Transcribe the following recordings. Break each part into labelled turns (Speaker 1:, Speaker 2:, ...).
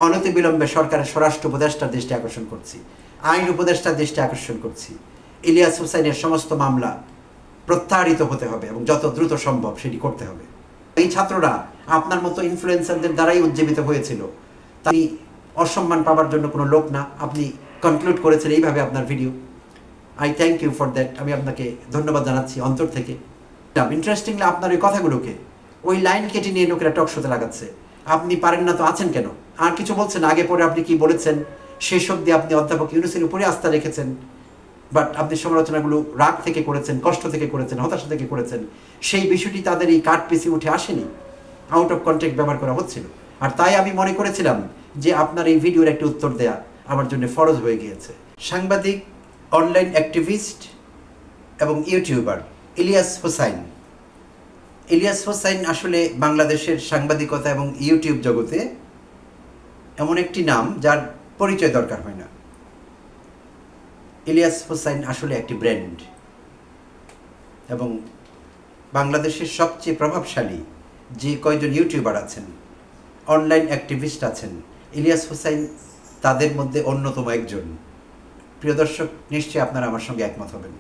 Speaker 1: অনতিবিলম্বে সরকারের স্বরাষ্ট্র উপদেষ্টার দৃষ্টি আকর্ষণ করছি, আইন উপদেষ্টার দৃষ্টি আকর্ষণ করছি, ইলিয়াস হোসাইনের সমস্ত মামলা প্রত্যাহারিত হতে হবে এবং যত দ্রুত সম্ভব সেটি করতে হবে। এই ছাত্ররা আপনার মতো ইনফ্লুয়েন্সারদের দ্বারাই উজ্জীবিত হয়েছিল, তাই অসম্মান পাওয়ার জন্য কোনো লোক না। আপনি কনক্লুড করেছেন এইভাবে আপনার video. I thank you for that. আমি আপনাকে ধন্যবাদ জানাচ্ছি অন্তর থেকে। ইন্টারেস্টিংলি আপনার ওই কথাগুলোকে ওই লাইন কেটে নিয়ে লোকেরা টক শোতে লাগাচ্ছে। আপনি পারেন না তো আছেন কেন? আর কিছু বলছেন, আগে পরে আপনি কি বলেছেন শেষ অবধি আপনি অধ্যাপক ইউনূসের উপরে আস্থা রেখেছেন, বাট আপনি সমালোচনাগুলো রাগ থেকে করেছেন, কষ্ট থেকে করেছেন, হতাশা থেকে করেছেন। সেই বিষয়টি তাদের এই কাট পিসে উঠে আসেনি, আউট অফ কন্টেক্ট ব্যবহার করা হচ্ছিল। আর তাই আমি মনে করেছিলাম যে আপনার এই ভিডিওর একটি উত্তর দেয়া আমার জন্য ফরজ হয়ে গিয়েছে। সাংবাদিক, অনলাইন অ্যাক্টিভিস্ট এবং ইউটিউবার ইলিয়াস হোসাইন। ইলিয়াস হোসাইন আসলে বাংলাদেশের সাংবাদিকতা এবং ইউটিউব জগতে এমন একটি নাম যার পরিচয় দরকার হয় না। ইলিয়াস হোসাইন আসলে একটি ব্র্যান্ড এবং বাংলাদেশের সবচেয়ে প্রভাবশালী যে কয়জন ইউটিউবার আছেন, অনলাইন অ্যাক্টিভিস্ট আছেন, ইলিয়াস হোসাইন তাদের মধ্যে অন্যতম একজন। প্রিয় দর্শক, নিশ্চয়ই আপনারা আমার সঙ্গে একমত হবেন।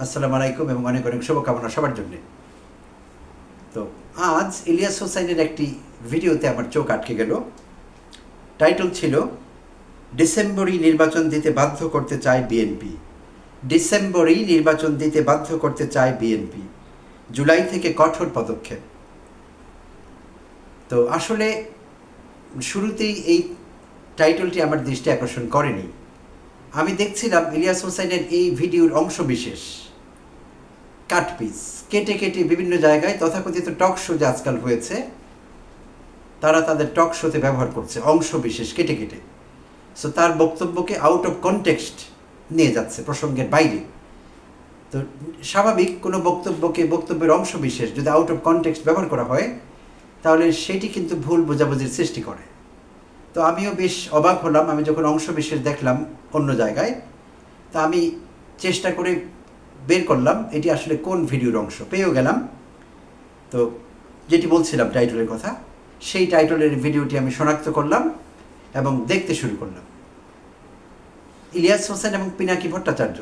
Speaker 1: আসসালামু আলাইকুম এবং অনেক অনেক শুভকামনা সবার জন্যে। তো আজ ইলিয়াস হোসাইনের একটি ভিডিওতে আমার চোখ আটকে গেল। টাইটেল ছিল ডিসেম্বরেই নির্বাচন দিতে বাধ্য করতে চায় বিএনপি। ডিসেম্বরেই নির্বাচন দিতে বাধ্য করতে চায় বিএনপি, জুলাই থেকে কঠোর পদক্ষেপ। তো আসলে শুরুতেই এই টাইটেলটি আমার দৃষ্টি আকর্ষণ করেনি। আমি দেখছিলাম ইলিয়াস হোসাইনের এই ভিডিওর অংশ বিশেষ কাটপিস কেটে কেটে বিভিন্ন জায়গায় তথাকথিত টক শো যে আজকাল হয়েছে, তারা তাদের টক শোতে ব্যবহার করছে অংশ বিশেষ কেটে কেটে। সো তার বক্তব্যকে আউট অফ কনটেক্সট নিয়ে যাচ্ছে, প্রসঙ্গের বাইরে। তো স্বাভাবিক কোনো বক্তব্যের অংশ বিশেষ যদি আউট অফ কনটেক্সট ব্যবহার করা হয় তাহলে সেটি কিন্তু ভুল বোঝাবুঝির সৃষ্টি করে। তো আমিও বেশ অবাক হলাম আমি যখন অংশ বিশেষ দেখলাম অন্য জায়গায়। তা আমি চেষ্টা করে বের করলাম এটি আসলে কোন ভিডিওর অংশ, পেয়েও গেলাম। তো যেটি বলছিলাম টাইটেলের কথা, সেই টাইটেলের ভিডিওটি আমি শনাক্ত করলাম এবং দেখতে শুরু করলাম। ইলিয়াস হোসেন এবং পিনাকি ভট্টাচার্য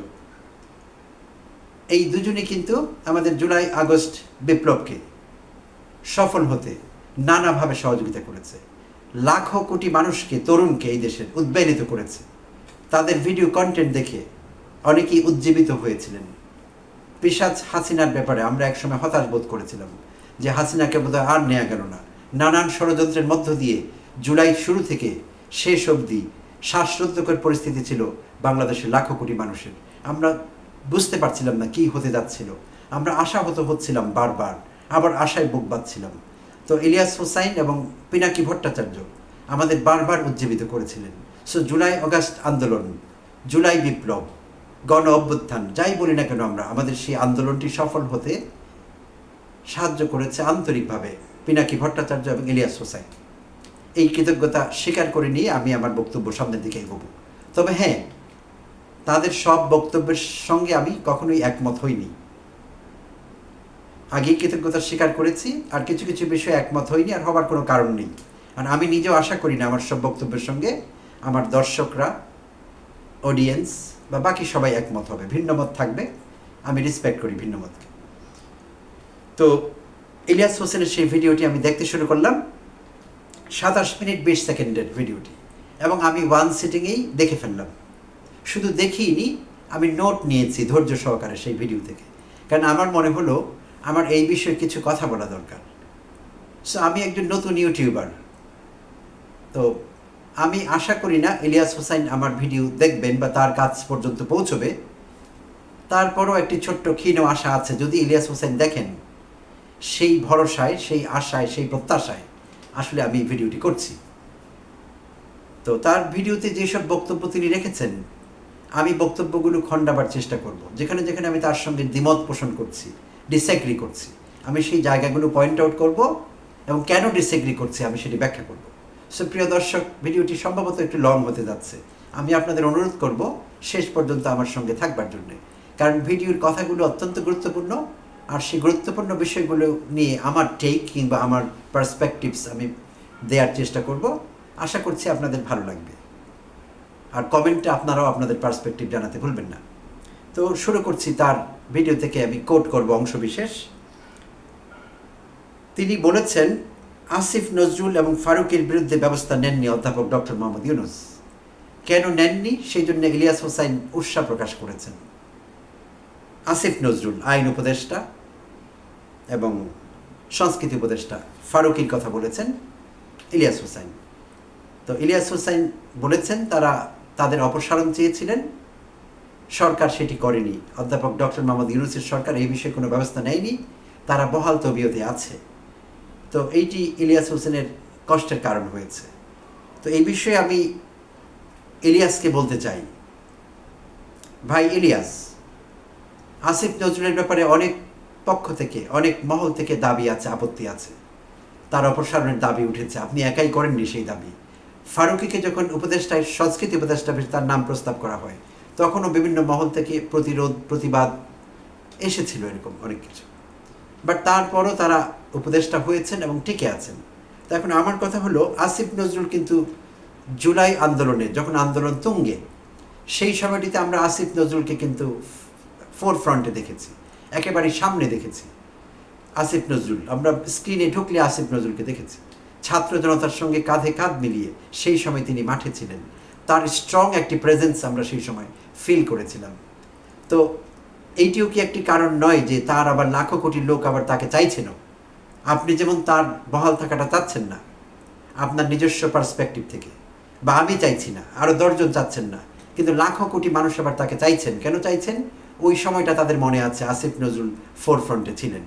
Speaker 1: এই দুজনই কিন্তু আমাদের জুলাই আগস্ট বিপ্লবকে সফল হতে নানাভাবে সহযোগিতা করেছে, লাখো কোটি মানুষকে, তরুণকে এই দেশের উদ্বেলিত করেছে। তাদের ভিডিও কন্টেন্ট দেখে অনেকেই উজ্জীবিত হয়েছিলেন। পিশাচ হাসিনার ব্যাপারে আমরা একসময় হতাশ বোধ করেছিলাম যে হাসিনাকে বোধহয় আর নেওয়া গেল না। নানান ষড়যন্ত্রের মধ্য দিয়ে জুলাই শুরু থেকে শেষ অবধি শ্বাসরুদ্ধকর পরিস্থিতি ছিল বাংলাদেশের লাখো কোটি মানুষের। আমরা বুঝতে পারছিলাম না কি হতে যাচ্ছিল, আমরা আশাহত হচ্ছিলাম বারবার, আবার আশায় বুক বাঁধছিলাম। তো ইলিয়াস হোসাইন এবং পিনাকি ভট্টাচার্য আমাদের বারবার উজ্জীবিত করেছিলেন। সো জুলাই অগাস্ট আন্দোলন, জুলাই বিপ্লব, গণ অভ্যুত্থান, যাই বলি না কেন আমরা, আমাদের সেই আন্দোলনটি সফল হতে সাহায্য করেছে আন্তরিকভাবে পিনাকি ভট্টাচার্য এবং ইলিয়াস হোসাইন। এই কৃতজ্ঞতা স্বীকার করে নিয়ে আমি আমার বক্তব্য সামনের দিকে এগোব। তবে হ্যাঁ, তাদের সব বক্তব্যের সঙ্গে আমি কখনোই একমত হইনি। আগেই কৃতজ্ঞতা স্বীকার করেছি, আর কিছু কিছু বিষয়ে একমত হইনি, আর হবার কোনো কারণ নেই। আর আমি নিজেও আশা করি না আমার সব বক্তব্যের সঙ্গে আমার দর্শকরা, অডিয়েন্স বা বাকি সবাই একমত হবে। ভিন্নমত থাকবে, আমি রেসপেক্ট করি ভিন্নমতকে। তো ইলিয়াস হোসেনের সেই ভিডিওটি আমি দেখতে শুরু করলাম, 27 মিনিট 20 সেকেন্ডের ভিডিওটি, এবং আমি ওয়ান সিটিংয়েই দেখে ফেললাম। শুধু দেখিনি, আমি নোট নিয়েছি ধৈর্য সহকারে সেই ভিডিও থেকে, কারণ আমার মনে হলো আমার এই বিষয়ে কিছু কথা বলা দরকার। সো আমি একজন নতুন ইউটিউবার, তো আমি আশা করি না ইলিয়াস হোসাইন আমার ভিডিও দেখবেন বা তার কাছ পর্যন্ত পৌঁছবে। তারপরও একটি ছোট্ট ক্ষীণ আশা আছে, যদি ইলিয়াস হোসাইন দেখেন, সেই ভরসায়, সেই আশায়, সেই প্রত্যাশায় আসলে আমি ভিডিওটি করছি। তো তার ভিডিওতে যেসব বক্তব্য তিনি রেখেছেন, আমি বক্তব্যগুলো খণ্ডাবার চেষ্টা করব। যেখানে যেখানে আমি তার সঙ্গে দ্বিমত পোষণ করছি, ডিসএগ্রি করছি, আমি সেই জায়গাগুলো পয়েন্ট আউট করব এবং কেন ডিসএগ্রি করছি আমি সেটি ব্যাখ্যা করব। সো প্রিয় দর্শক, ভিডিওটি সম্ভবত একটু লং হতে যাচ্ছে। আমি আপনাদের অনুরোধ করব শেষ পর্যন্ত আমার সঙ্গে থাকবার জন্যে, কারণ ভিডিওর কথাগুলো অত্যন্ত গুরুত্বপূর্ণ। আর সেই গুরুত্বপূর্ণ বিষয়গুলো নিয়ে আমার টেক কিংবা আমার পার্সপেক্টিভস আমি দেওয়ার চেষ্টা করব। আশা করছি আপনাদের ভালো লাগবে। আর কমেন্টে আপনারাও আপনাদের পার্সপেক্টিভ জানাতে ভুলবেন না। তো শুরু করছি তার ভিডিও থেকে, আমি কোট করব অংশ বিশেষ। তিনি বলেছেন, আসিফ নজরুল এবং ফারুকের বিরুদ্ধে ব্যবস্থা নেননি অধ্যাপক ডক্টর মোহাম্মদ ইউনূস। কেন নেননি সেই জন্য ইলিয়াস হোসাইন উৎসাহ প্রকাশ করেছেন। আসিফ নজরুল আইন উপদেষ্টা এবং সংস্কৃতি উপদেষ্টা, ফারুকের কথা বলেছেন ইলিয়াস হোসাইন। তো ইলিয়াস হোসাইন বলেছেন তারা তাদের অপসারণ চেয়েছিলেন, সরকার সেটি করেনি। অধ্যাপক ডক্টর মোহাম্মদ ইউনূসের সরকার এই বিষয়ে কোনো ব্যবস্থা নেয়নি, তারা বহাল তবিয়তে আছে। তো এইটি ইলিয়াস হোসেনের কষ্টের কারণ হয়েছে। তো এই বিষয়ে আমি ইলিয়াসকে বলতে চাই, ভাই ইলিয়াস, আসিফ নজরুলের ব্যাপারে অনেক পক্ষ থেকে, অনেক মহল থেকে দাবি আছে, আপত্তি আছে, তার অপসারণের দাবি উঠেছে। আপনি একাই করেননি সেই দাবি। ফারুকীকে যখন উপদেষ্টায় সংস্কৃতি উপদেষ্টা তার নাম প্রস্তাব করা হয়, তখনও বিভিন্ন মহল থেকে প্রতিরোধ, প্রতিবাদ এসেছিল, এরকম অনেক কিছু। বাট তারপরও তারা উপদেষ্টা হয়েছেন এবং টিকে আছেন। তো এখন আমার কথা হলো, আসিফ নজরুল কিন্তু জুলাই আন্দোলনে, যখন আন্দোলন তুঙ্গে, সেই সময়টিতে আমরা আসিফ নজরুলকে কিন্তু ফোরফ্রন্টে দেখেছি, একেবারে সামনে দেখেছি। আসিফ নজরুল, আমরা স্ক্রিনে ঢুকলে আসিফ নজরুলকে দেখেছি ছাত্র জনতার সঙ্গে কাঁধে কাঁধ মিলিয়ে। সেই সময় তিনি মাঠে ছিলেন, তার স্ট্রং একটি প্রেজেন্স আমরা সেই সময় ফিল করেছিলাম। তো এইটিও কি একটি কারণ নয় যে তার আবার লাখো কোটি লোক আবার তাকে চাইছেন? আপনি যেমন তার বহাল থাকাটা চাচ্ছেন না আপনার নিজস্ব পার্সপেক্টিভ থেকে, বা আমি চাইছি না, আরও 10 জন চাচ্ছেন না, কিন্তু লাখো কোটি মানুষ আবার তাকে চাইছেন। কেন চাইছেন? ওই সময়টা তাদের মনে আছে আসিফ নজরুল ফোরফ্রন্টে ছিলেন।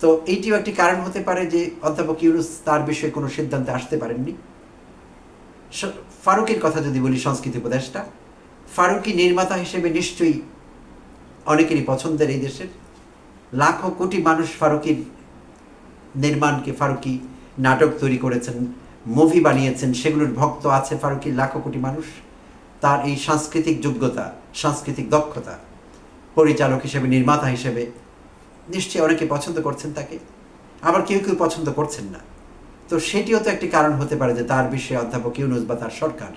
Speaker 1: তো এইটিও একটি কারণ হতে পারে যে অধ্যাপক ইউনূস তার বিষয়ে কোনো সিদ্ধান্তে আসতে পারেননি। ফারুকের কথা যদি বলি, সংস্কৃতি উপদেষ্টা, ফারুকী নির্মাতা হিসেবে নিশ্চয়ই অনেকেরই পছন্দের এই দেশের। লাখো কোটি মানুষ ফারুকীর নির্মাণকে, ফারুকী নাটক তৈরি করেছেন, মুভি বানিয়েছেন, সেগুলোর ভক্ত আছে ফারুকীর লাখো কোটি মানুষ। তার এই সাংস্কৃতিক যোগ্যতা, সাংস্কৃতিক দক্ষতা, পরিচালক হিসেবে, নির্মাতা হিসেবে নিশ্চয়ই অনেকে পছন্দ করছেন তাকে, আবার কেউ কেউ পছন্দ করছেন না। তো সেটিও তো একটি কারণ হতে পারে যে তার বিষয়ে অধ্যাপক ইউনূস বা তার সরকার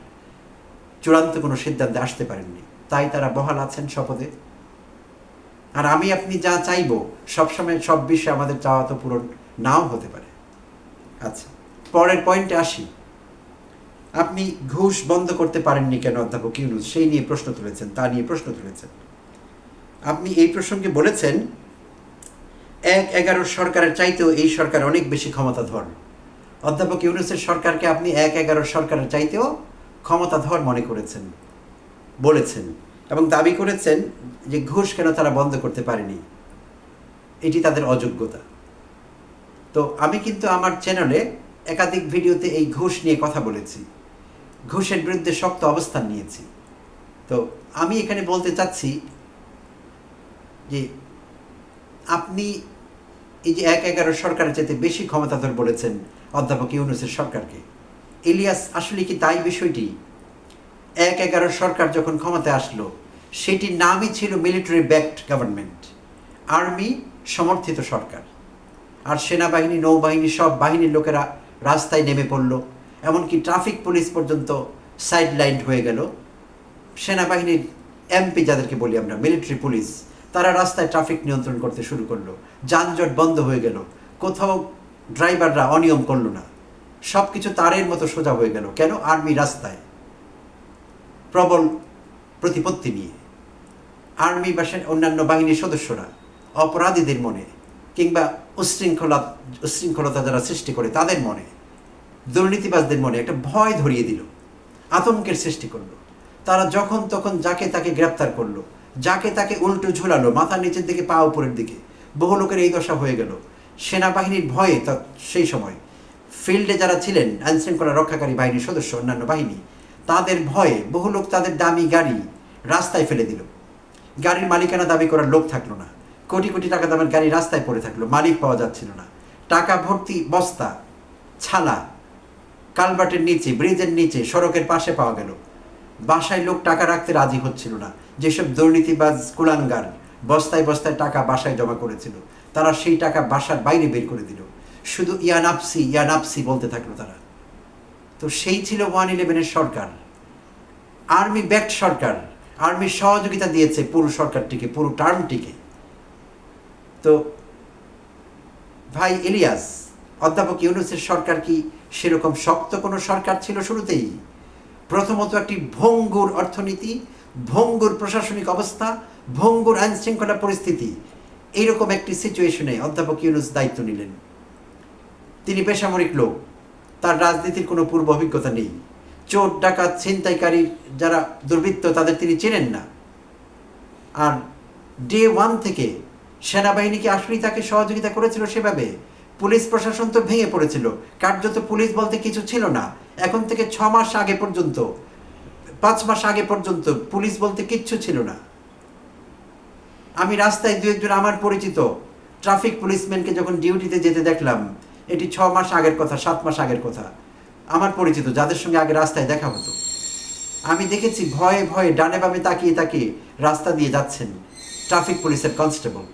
Speaker 1: চূড়ান্ত কোনো সিদ্ধান্তে আসতে পারেননি, তাই তারা বহাল আছেন শপথে। আর আমি আপনি যা চাইব, সবসময় সব বিষয়ে আমাদের চাওয়া তো পূরণ নাও হতে পারে। আচ্ছা, পরের পয়েন্টে আসি। আপনি ঘুষ বন্ধ করতে পারেননি কেন অধ্যাপক ইউনূস, সেই নিয়ে প্রশ্ন তুলেছেন, তা নিয়ে প্রশ্ন তুলেছেন। আপনি এই প্রসঙ্গে বলেছেন, 1-11 সরকারের চাইতেও এই সরকার অনেক বেশি ক্ষমতাধর। অধ্যাপক ইউনূসের সরকারকে আপনি 1-11 সরকারের চাইতেও ক্ষমতাধর মনে করেছেন, বলেছেন, এবং দাবি করেছেন যে ঘুষ কেন তারা বন্ধ করতে পারেনি, এটি তাদের অযোগ্যতা। তো আমি কিন্তু আমার চ্যানেলে একাধিক ভিডিওতে এই ঘুষ নিয়ে কথা বলেছি, ঘুষের বিরুদ্ধে শক্ত অবস্থান নিয়েছি। তো আমি এখানে বলতে চাচ্ছি যে আপনি এই যে 1-11 সরকারের চাইতে বেশি ক্ষমতাধর বলেছেন অধ্যাপক ইউনূসের সরকারকে, ইলিয়াস আসলে কি তাই বিষয়টি? 1-11 সরকার যখন ক্ষমতায় আসলো, সেটির নামই ছিল মিলিটারি ব্যাকড গভর্নমেন্ট, আর্মি সমর্থিত সরকার। আর সেনাবাহিনী, নৌবাহিনী, সব বাহিনীর লোকেরা রাস্তায় নেমে পড়ল, এমনকি ট্রাফিক পুলিশ পর্যন্ত সাইডলাইন হয়ে গেল। সেনাবাহিনীর এমপি যাদেরকে বলি আমরা, মিলিটারি পুলিশ, তারা রাস্তায় ট্রাফিক নিয়ন্ত্রণ করতে শুরু করলো, যানজট বন্ধ হয়ে গেল, কোথাও ড্রাইভাররা অনিয়ম করলো না, সব কিছু তারের মতো সোজা হয়ে গেল। কেন? আর্মি রাস্তায় প্রবল প্রতিপত্তি নিয়ে। আর্মি বা অন্যান্য বাহিনীর সদস্যরা অপরাধীদের মনে, কিংবা উশৃঙ্খলতা যারা সৃষ্টি করে তাদের মনে, দুর্নীতিবাজদের মনে একটা ভয় ধরিয়ে দিল, আতঙ্কের সৃষ্টি করলো। তারা যখন তখন যাকে তাকে গ্রেপ্তার করলো, যাকে তাকে উল্টো ঝুলালো, মাথার নিচের দিকে পা উপরের দিকে। বহু লোকের এই দশা হয়ে গেল। সেনাবাহিনীর ভয়ে সেই সময় ফিল্ডে যারা ছিলেন, আইনশৃঙ্খলা রক্ষাকারী বাহিনীর সদস্য, অন্যান্য বাহিনী, তাদের ভয়ে বহু লোক তাদের দামি গাড়ি রাস্তায় ফেলে দিল। গাড়ির মালিকানা দাবি করার লোক থাকলো না, কোটি কোটি টাকা দামের গাড়ি রাস্তায় পড়ে থাকলো, মালিক পাওয়া যাচ্ছিল না। টাকা ভর্তি বস্তা, ছালা কালভার্টের নিচে, ব্রিজের নিচে, সড়কের পাশে পাওয়া গেল। বাসায় লোক টাকা রাখতে রাজি হচ্ছিল না। যেসব দুর্নীতিবাজ কুলাঙ্গার বস্তায় বস্তায় টাকা বাসায় জমা করেছিল, তারা সেই টাকা বাসার বাইরে বের করে দিল। শুধু ইয়ানাপসি ইয়ানাপসি বলতে থাকলো তারা। তো সেই ছিল 111-এর সরকার, আর্মি ব্যাকড সরকার, আর্মির সহযোগিতা দিয়েছে পুরো সরকারটিকে, পুরো টার্মটিকে। তো ভাই ইলিয়াস, অধ্যাপক ইউনূসের সরকার কি সেরকম শক্ত কোনো সরকার ছিল শুরুতেই? প্রথমত একটি ভঙ্গুর অর্থনীতি, ভঙ্গুর প্রশাসনিক অবস্থা, ভঙ্গুর আইন শৃঙ্খলা পরিস্থিতি, এইরকম একটি সিচুয়েশনে অধ্যাপক ইউনূস দায়িত্ব নিলেন। তিনি বেসামরিক লোক, তার রাজনীতির কোনো পূর্ব অভিজ্ঞতা নেই। চোর ডাকাত ছিনতাইকারী যারা দুর্বৃত্ত তাদের তিনি চেনেন না। আর ডে 1 থেকে সেনাবাহিনীকে আসলেই তাকে সহযোগিতা করেছিল সেভাবে? পুলিশ প্রশাসন তো ভেঙে পড়েছিল, কার্যত পুলিশ বলতে কিছু ছিল না। এখন থেকে 6 মাস আগে পর্যন্ত, 5 মাস আগে পর্যন্ত পুলিশ বলতে কিচ্ছু ছিল না। আমি রাস্তায় 2-1 আমার পরিচিত ট্রাফিক পুলিশম্যানকে যখন ডিউটিতে যেতে দেখলাম, এটি 6 মাস আগের কথা, 7 মাস আগের কথা, আমার পরিচিত যাদের সঙ্গে আগে রাস্তায় দেখা হতো, আমি দেখেছি ভয়ে ভয়ে ডানে বামে তাকিয়ে তাকিয়ে রাস্তা দিয়ে যাচ্ছেন ট্রাফিক পুলিশের কনস্টেবল।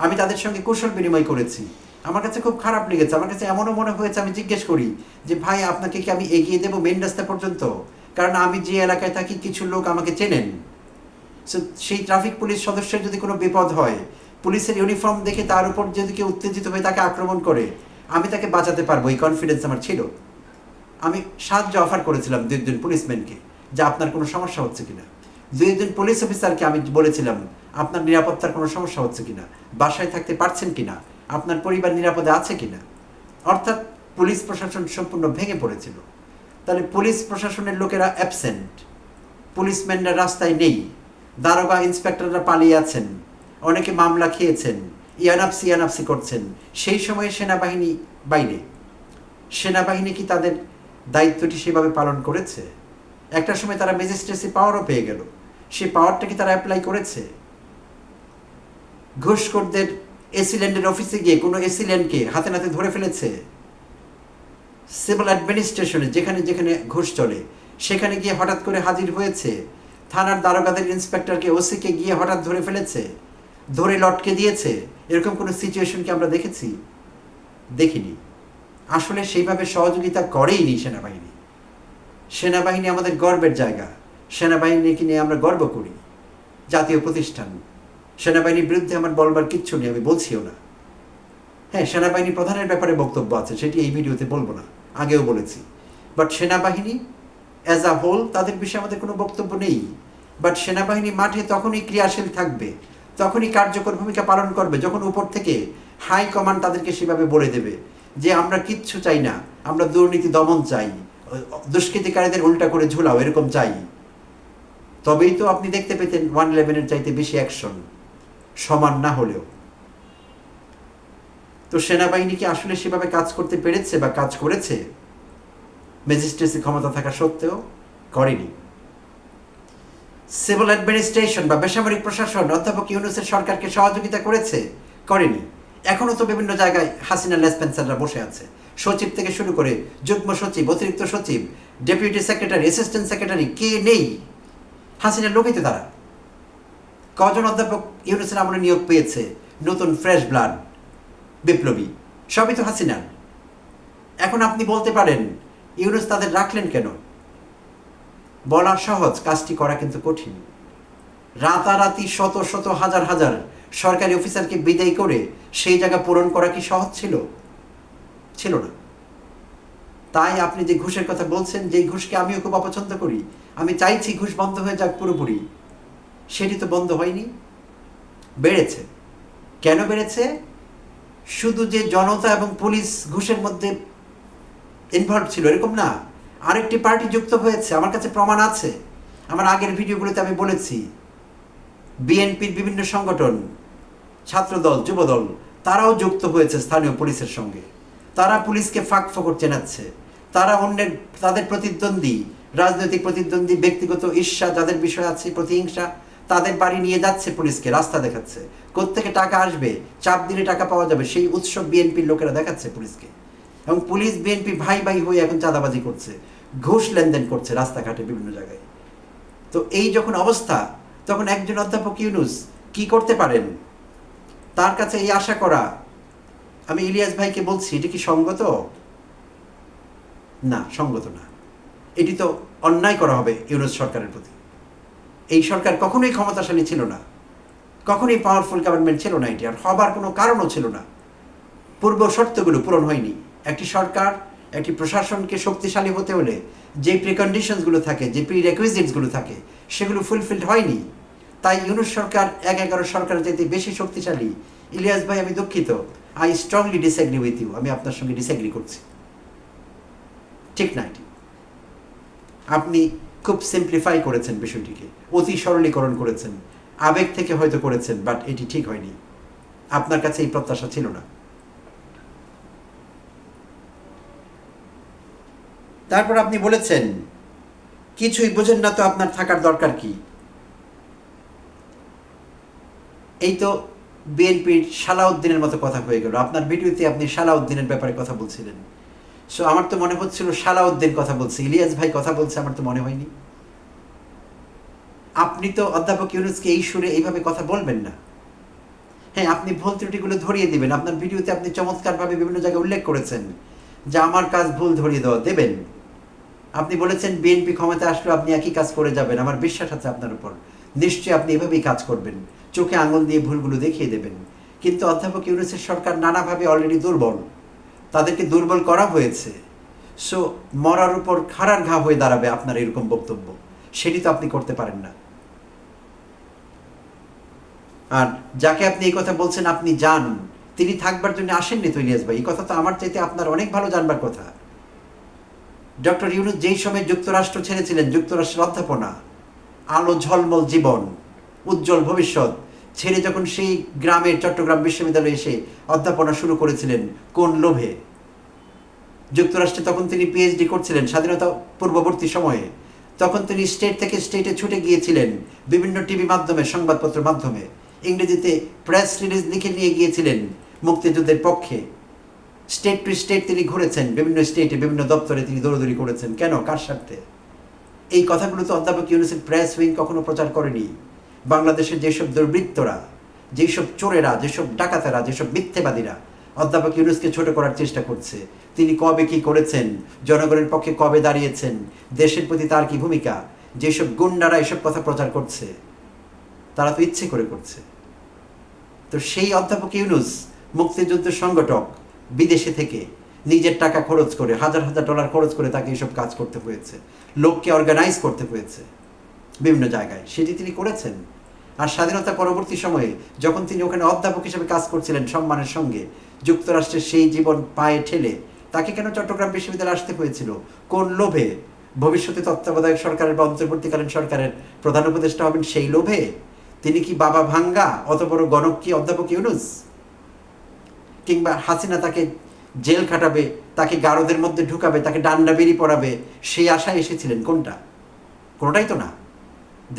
Speaker 1: আমি তাদের সঙ্গে কুশল বিনিময় করেছি। আমার কাছে খুব খারাপ লেগেছে। আমার কাছে এমনও মনে হয়েছে, আমি জিজ্ঞেস করি যে ভাই আপনাকে কি আমি এগিয়ে দেবো মেন রাস্তা পর্যন্ত? কারণ আমি যে এলাকায় থাকি কিছু লোক আমাকে চেনেন। সো সেই ট্রাফিক পুলিশ সদস্যের যদি কোনো বিপদ হয়, পুলিশের ইউনিফর্ম দেখে তার উপর যদি কেউ উত্তেজিত হয়ে তাকে আক্রমণ করে, আমি তাকে বাঁচাতে পারবো, এই কনফিডেন্স আমার ছিল। আমি সাহায্য অফার করেছিলাম 2-1 পুলিশম্যানকে, যে আপনার কোনো সমস্যা হচ্ছে কিনা। 2-1 পুলিশ অফিসারকে আমি বলেছিলাম আপনার নিরাপত্তার কোনো সমস্যা হচ্ছে কিনা, বাসায় থাকতে পারছেন কিনা, আপনার পরিবার নিরাপদে আছে কিনা। অর্থাৎ পুলিশ প্রশাসন সম্পূর্ণ ভেঙে পড়েছিল। তাহলে পুলিশ প্রশাসনের লোকেরা অ্যাবসেন্ট, পুলিশম্যানরা রাস্তায় নেই, দারোগা ইন্সপেক্টররা পালিয়ে আছেন, অনেকে মামলা খেয়েছেন, ইয়ানাপসি করছেন। সেই সময়ে সেনাবাহিনী বাইরে। সেনাবাহিনী কি তাদের দায়িত্বটি সেভাবে পালন করেছে? একটা সময় তারা ম্যাজিস্ট্রেসি পাওয়ারও পেয়ে গেল, সেই পাওয়ারটা কি তারা অ্যাপ্লাই করেছে? ঘুষখোরদের এসিল্যান্ডের অফিসে গিয়ে কোনো এসিল্যান্ডকে হাতে নাতে ধরে ফেলেছে? সিভিল অ্যাডমিনিস্ট্রেশনে যেখানে যেখানে ঘুষ চলে সেখানে গিয়ে হঠাৎ করে হাজির হয়েছে? থানার দারোগাদের ইন্সপেক্টরকে, ওসিকে গিয়ে হঠাৎ ধরে ফেলেছে, ধরে লটকে দিয়েছে? এরকম কোনো সিচুয়েশনকে আমরা দেখেছি? দেখিনি। আসলে সেইভাবে সহযোগিতা করেইনি সেনাবাহিনী। সেনাবাহিনী আমাদের গর্বের জায়গা, সেনাবাহিনীকে নিয়ে আমরা গর্ব করি, জাতীয় প্রতিষ্ঠান। সেনাবাহিনীর বিরুদ্ধে আমার বলবার কিচ্ছু নেই, আমি বলছিও না। হ্যাঁ, সেনাবাহিনী প্রধানের ব্যাপারে বক্তব্য আছে, সেটি এই ভিডিওতে বলবো না, আগেও বলেছি। বাট সেনাবাহিনী অ্যাজ আ হোল তাদের বিষয়ে আমাদের কোনো বক্তব্য নেই। বাট সেনাবাহিনী মাঠে তখনই ক্রিয়াশীল থাকবে, তখনই কার্যকর ভূমিকা পালন করবে যখন উপর থেকে হাই কমান্ড তাদেরকে সেভাবে বলে দেবে যে আমরা কিচ্ছু চাই না, আমরা দুর্নীতি দমন চাই, দুষ্কৃতিকারীদের উল্টা করে ঝুলাও, এরকম চাই। তবেই তো আপনি দেখতে পেতেন 111-এর চাইতে বেশি অ্যাকশন, সমান না হলেও। তো সেনাবাহিনী কি আসলে সেভাবে কাজ করতে পেরেছে বা কাজ করেছে? ম্যাজিস্ট্রেসি ক্ষমতা থাকা সত্ত্বেও করেনি। সিভিল অ্যাডমিনিস্ট্রেশন বা বেসামরিক প্রশাসন অধ্যাপক ইউনূসের সরকারকে সহযোগিতা করেছে? করেনি। এখনও তো বিভিন্ন জায়গায় হাসিনা লেসপেন্সাররা বসে আছে, সচিব থেকে শুরু করে যুগ্ম সচিব, অতিরিক্ত সচিব, ডেপুটি সেক্রেটারি, অ্যাসিস্ট্যান্ট সেক্রেটারি, কে নেই? হাসিনার লোকই তো তারা। কজন অধ্যাপক ইউনূসের আমলে নিয়োগ পেয়েছে নতুন ফ্রেশ ব্লাড বিপ্লবী? সবই তো হাসিনার। এখন আপনি বলতে পারেন ইউনূস তাদের রাখলেন কেন? বলা সহজ, কাজটি করা কিন্তু কঠিন। রাতারাতি শত শত হাজার হাজার সরকারি অফিসারকে বিদায় করে সেই জায়গা পূরণ করা কি সহজ ছিল? ছিল না। তাই আপনি যে ঘুষের কথা বলছেন, যে ঘুষকে আমিও খুব অপছন্দ করি, আমি চাইছি ঘুষ বন্ধ হয়ে যাক পুরোপুরি, সেটি তো বন্ধ হয়নি, বেড়েছে। কেন বেড়েছে? শুধু যে জনতা এবং পুলিশ ঘুষের মধ্যে ইনভলভ ছিল এরকম না, আরেকটি পার্টি যুক্ত হয়েছে। আমার কাছে প্রমাণ আছে, আমার আগের ভিডিওগুলোতে আমি বলেছি। বিএনপির বিভিন্ন সংগঠন, ছাত্রদল, যুবদল, তারাও যুক্ত হয়েছে স্থানীয় পুলিশের সঙ্গে। তারা পুলিশকে ফাঁক ফোকর চেনাচ্ছে, তারা অন্যের, তাদের প্রতিদ্বন্দ্বী, রাজনৈতিক প্রতিদ্বন্দ্বী, ব্যক্তিগত ঈর্ষা যাদের বিষয় আছে, প্রতিহিংসা, তাদের বাড়ি নিয়ে যাচ্ছে পুলিশকে, রাস্তা দেখাচ্ছে। কোত্থেকে টাকা আসবে, চাপ দিলে টাকা পাওয়া যাবে, সেই উৎসব বিএনপির লোকেরা দেখাচ্ছে পুলিশকে। এবং পুলিশ বিএনপি ভাই ভাই হয়ে এখন চাঁদাবাজি করছে, ঘুষ লেনদেন করছে রাস্তাঘাটে বিভিন্ন জায়গায়। তো এই যখন অবস্থা, তখন একজন অধ্যাপক ইউনূস কি করতে পারেন? তার কাছে এই আশা করা, আমি ইলিয়াস ভাইকে বলছি, এটা কি সঙ্গত? না, সঙ্গত না। এটি তো অন্যায় করা হবে ইউনূস সরকারের প্রতি। এই সরকার কখনোই ক্ষমতাশালী ছিল না, কখনোই পাওয়ারফুল গভর্নমেন্ট ছিল না, এটি আর হবার কোনো কারণও ছিল না। পূর্ব শর্তগুলো পূরণ হয়নি। একটি সরকার, একটি প্রশাসনকে শক্তিশালী হতে হলে যে প্রিকন্ডিশনসগুলো থাকে, যে প্রিরেকুইজিটসগুলো থাকে, সেগুলো ফুলফিলড হয়নি। তাই ইউনূস সরকার ১/১১ সরকারের চাইতে বেশি শক্তিশালী। ইলিয়াস ভাই, আমি দুঃখিত, I strongly disagree with you. আমি আপনার সঙ্গে ডিসএগ্রি করছি। ঠিক না এটি। আপনি খুব সিম্পলিফাই করেছেন বিষয়টিকে, অতি সরলীকরণ করেছেন, আবেগ থেকে হয়তো করেছেন, বাট এটি ঠিক হয়নি। আপনার কাছে এই প্রত্যাশা ছিল না। তারপর আপনি বলেছেন কিছুই বোঝেন না তো আপনার থাকার দরকার কি। এই তো বিএনপির সালাউদ্দিনের মতো কথা হয়ে গেল। আপনার ভিডিওতে আপনি সালাউদ্দিনের ব্যাপারে কথা বলছিলেন। সো আমার তো মনে হচ্ছিল সালাউদ্দিন কথা বলছে, ইলিয়াস ভাই কথা বলছে, আমার তো মনে হয়নি। আপনি তো অধ্যাপক ইউনূসকে এই সুরে এইভাবে কথা বলবেন না। হ্যাঁ, আপনি ভুল ত্রুটিগুলো ধরিয়ে দিবেন। আপনার ভিডিওতে আপনি চমৎকারভাবে বিভিন্ন জায়গায় উল্লেখ করেছেন যে আমার কাজ ভুল ধরিয়ে দেবেন। আপনি বলেছেন বিএনপি ক্ষমতা আসলে আপনি একই কাজ করে যাবেন। আমার বিশ্বাস আছে আপনার উপর, নিশ্চয়ই আপনি এভাবেই কাজ করবেন, চোখে আঙুল দিয়ে ভুলগুলো দেখিয়ে দেবেন। কিন্তু অধ্যাপক ইউনূসের সরকার নানাভাবে অলরেডি দুর্বল, তাদেরকে দুর্বল করা হয়েছে। সো মরার উপর খাড়ার ঘা হয়ে দাঁড়াবে আপনার এরকম বক্তব্য, সেটি তো আপনি করতে পারেন না। আর যাকে আপনি এই কথা বলছেন আপনি যান, তিনি থাকবার জন্য আসেননি তো ইলিয়াস ভাই। এই কথা তো আমার চাইতে আপনার অনেক ভালো জানবার কথা। ডক্টর ইউনূস যেই সময় যুক্তরাষ্ট্র ছেড়েছিলেন, যুক্তরাষ্ট্রের অধ্যাপনা, আলো ঝলমল জীবন, উজ্জ্বল ভবিষ্যৎ ছেড়ে যখন সেই গ্রামের চট্টগ্রাম বিশ্ববিদ্যালয়ে এসে অধ্যাপনা শুরু করেছিলেন, কোন লোভে? যুক্তরাষ্ট্রে তখন তিনি পিএইচডি করছিলেন স্বাধীনতা পূর্ববর্তী সময়ে। তখন তিনি স্টেট থেকে স্টেটে ছুটে গিয়েছিলেন, বিভিন্ন টিভি মাধ্যমে, সংবাদপত্র মাধ্যমে, ইংরেজিতে প্রেস রিলিজ লিখে নিয়ে গিয়েছিলেন মুক্তিযুদ্ধের পক্ষে। স্টেট টু স্টেট তিনি ঘুরেছেন, বিভিন্ন স্টেটে বিভিন্ন দপ্তরে তিনি দৌড়দৌড়ি করেছেন। কেন? কার স্বার্থে? এই কথাগুলো তো অধ্যাপক ইউনূসের প্রেস উইং কখনো প্রচার করেনি। বাংলাদেশের যেসব দুর্বৃত্তরা, যেসব চোরেরা, যেসব ডাকাতেরা, যেসব মিথ্যেবাদীরা অধ্যাপক ইউনূসকে ছোট করার চেষ্টা করছে, তিনি কবে কি করেছেন, জনগণের পক্ষে কবে দাঁড়িয়েছেন, দেশের প্রতি তার কি ভূমিকা, যেসব গুন্ডারা এসব কথা প্রচার করছে, তারা তো ইচ্ছে করে করছে। তো সেই অধ্যাপক ইউনূস, মুক্তিযুদ্ধ সংগঠক, বিদেশে থেকে নিজের টাকা খরচ করে, হাজার হাজার ডলার খরচ করে তাকে এইসব কাজ করতে হয়েছে, লোককে অর্গানাইজ করতে হয়েছে বিভিন্ন জায়গায়, সেটি তিনি করেছেন। আর স্বাধীনতা পরবর্তী সময়ে যখন তিনি ওখানে অধ্যাপক হিসেবে কাজ করছিলেন সম্মানের সঙ্গে, যুক্তরাষ্ট্রের সেই জীবন পায়ে ঠেলে তাকে কেন চট্টগ্রাম বিশ্ববিদ্যালয়ে আসতে হয়েছিল? কোন লোভে? ভবিষ্যতে তত্ত্বাবধায়ক সরকারের বা অন্তর্বর্তীকালীন সরকারের প্রধান উপদেষ্টা হবেন সেই লোভে? তিনি কি বাবা ভাঙ্গা অত বড় গণক কি অধ্যাপক ইউনূস? কিংবা হাসিনা তাকে জেল খাটাবে, তাকে গারদের মধ্যে ঢুকাবে, তাকে ডান্ডা বেরি পড়াবে, সেই আশায় এসেছিলেন? কোনটা? কোনোটাই তো না।